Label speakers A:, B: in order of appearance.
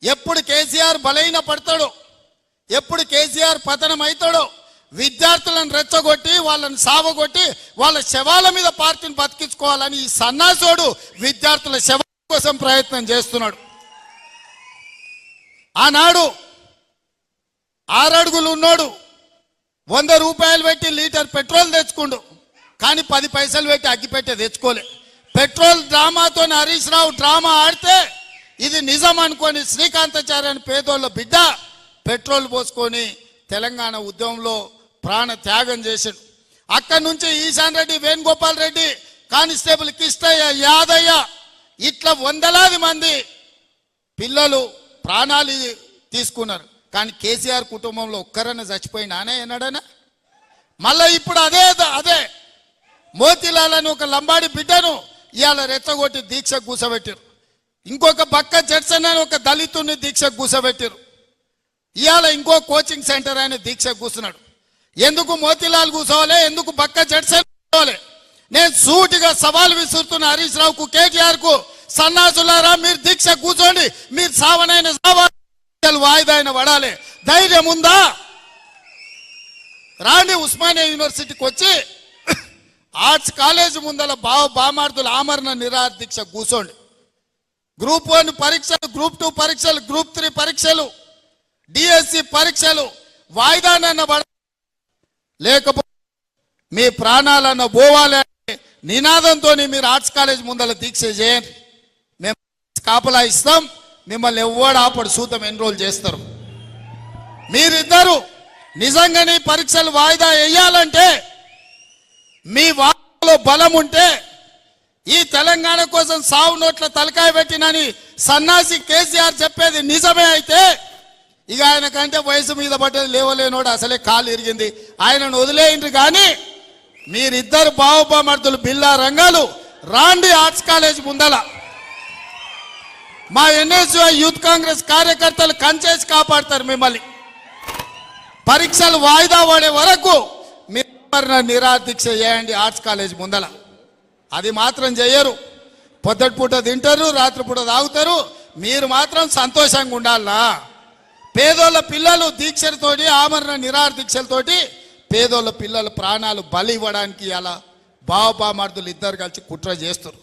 A: ఎప్పుడు కేసీఆర్ బలైన పడతాడో, ఎప్పుడు కేసీఆర్ పతనం అవుతాడో విద్యార్థులను రెచ్చగొట్టి వాళ్ళని సావగొట్టి వాళ్ళ శవాల మీద పార్టీని బతికించుకోవాలని ఈ సన్నాసోడు విద్యార్థుల శవం కోసం ప్రయత్నం చేస్తున్నాడు. ఆనాడు 6 అడుగులు ఉన్నాడు 100 రూపాయలు పెట్టి లీటర్ పెట్రోల్ తెచ్చుకుండు, కానీ 10 పైసలు పెట్టి అగ్గిపెట్టే తెచ్చుకోలే. పెట్రోల్ డ్రామాతో హరీష్ రావు డ్రామా ఆడితే ఇది నిజం అనుకొని శ్రీకాంతాచార్య అని పేదోళ్ళ బిడ్డ పెట్రోల్ పోసుకొని తెలంగాణ ఉద్యమంలో ప్రాణ త్యాగం చేశాడు. అక్కడి నుంచి ఈశాన్ రెడ్డి, వేణుగోపాల్ రెడ్డి, కానిస్టేబుల్ కిష్టయ్య, యాదయ్య ఇట్లా వందలాది మంది పిల్లలు ప్రాణాలు తీసుకున్నారు. కానీ కేసీఆర్ కుటుంబంలో ఒక్కరన్నా చచ్చిపోయినానే ఎన్నడనా? మళ్ళీ ఇప్పుడు అదే మోతీలాల్ అని ఒక లంబాడి బిడ్డను ఇవాళ రెచ్చగొట్టి దీక్ష కూసబెట్టారు. ఇంకొక బక్క జడ్సన్ అని ఒక దళితుని దీక్ష కూసబెట్టారు. ఇవాళ ఇంకో కోచింగ్ సెంటర్ ఆయన దీక్ష కూర్చున్నాడు. ఎందుకు మోతీలాల్ కూర్చోవాలి, ఎందుకు బక్క జడ్సన్ కూర్చోవాలి? నేను సూటిగా సవాల్ విసురుతున్న హరీష్ రావుకు, కేటీఆర్ కు, సన్నాసులారా మీరు దీక్ష కూర్చోండి, మీరు సావనైన వాయిదా అయిన పడాలి. ధైర్యం ఉందా? రాండి ఉస్మానియా యూనివర్సిటీకి వచ్చి ఆర్ట్స్ కాలేజ్ ముందల బామార్దుల ఆమరణ నిరాహార దీక్ష కూర్చోండి. గ్రూప్ 1 పరీక్షలు, గ్రూప్ 2 పరీక్షలు, గ్రూప్ 3 పరీక్షలు, డిఎస్సి పరీక్షలు వాయిదానన్న పడ, లేకపోతే మీ ప్రాణాలన్న పోవాలి అనే నినాదంతో మీరు ఆర్ట్స్ కాలేజ్ ముందల దీక్ష చేయండి. మేము కాపలా ఇస్తాం, మిమ్మల్ని ఎవ్వడు ఆపడు, సూతం ఎన్రోల్ చేస్తారు. మీరిద్దరు నిజంగానే పరీక్షలు వాయిదా వేయాలంటే, మీ వాటిలో బలం ఉంటే, ఈ తెలంగాణ కోసం సావు నోట్ల తలకాయ పెట్టినని సన్నాసి కేసీఆర్ చెప్పేది నిజమే అయితే, ఇక ఆయన కంటే వయసు మీద పడ్డది లేవలేనోడు, అసలే కాలు ఇరిగింది, ఆయనను వదిలేయండి. కానీ మీరిద్దరు బావబామర్దులు బిల్లా రంగాలు రాండి ఆర్ట్స్ కాలేజ్ ముందల. మా ఎన్ఎస్యుఐ యూత్ కాంగ్రెస్ కార్యకర్తలు కంచేసి కాపాడతారు మిమ్మల్ని. పరీక్షలు వాయిదా పడే వరకు మీరు నిరాహార దీక్ష చేయండి ఆర్ట్స్ కాలేజ్ ముందల. అది మాత్రం చెయ్యరు. పొద్దుటిపూట తింటారు, రాత్రిపూట తాగుతారు, మీరు మాత్రం సంతోషంగా ఉండాలా? పేదోళ్ళ పిల్లలు దీక్షలతోటి, ఆమరణ నిరాహార దీక్షలతోటి పేదోళ్ళ పిల్లల ప్రాణాలు బలి ఇవ్వడానికి అలా బావబామర్దులు ఇద్దరు కలిసి కుట్ర చేస్తారు.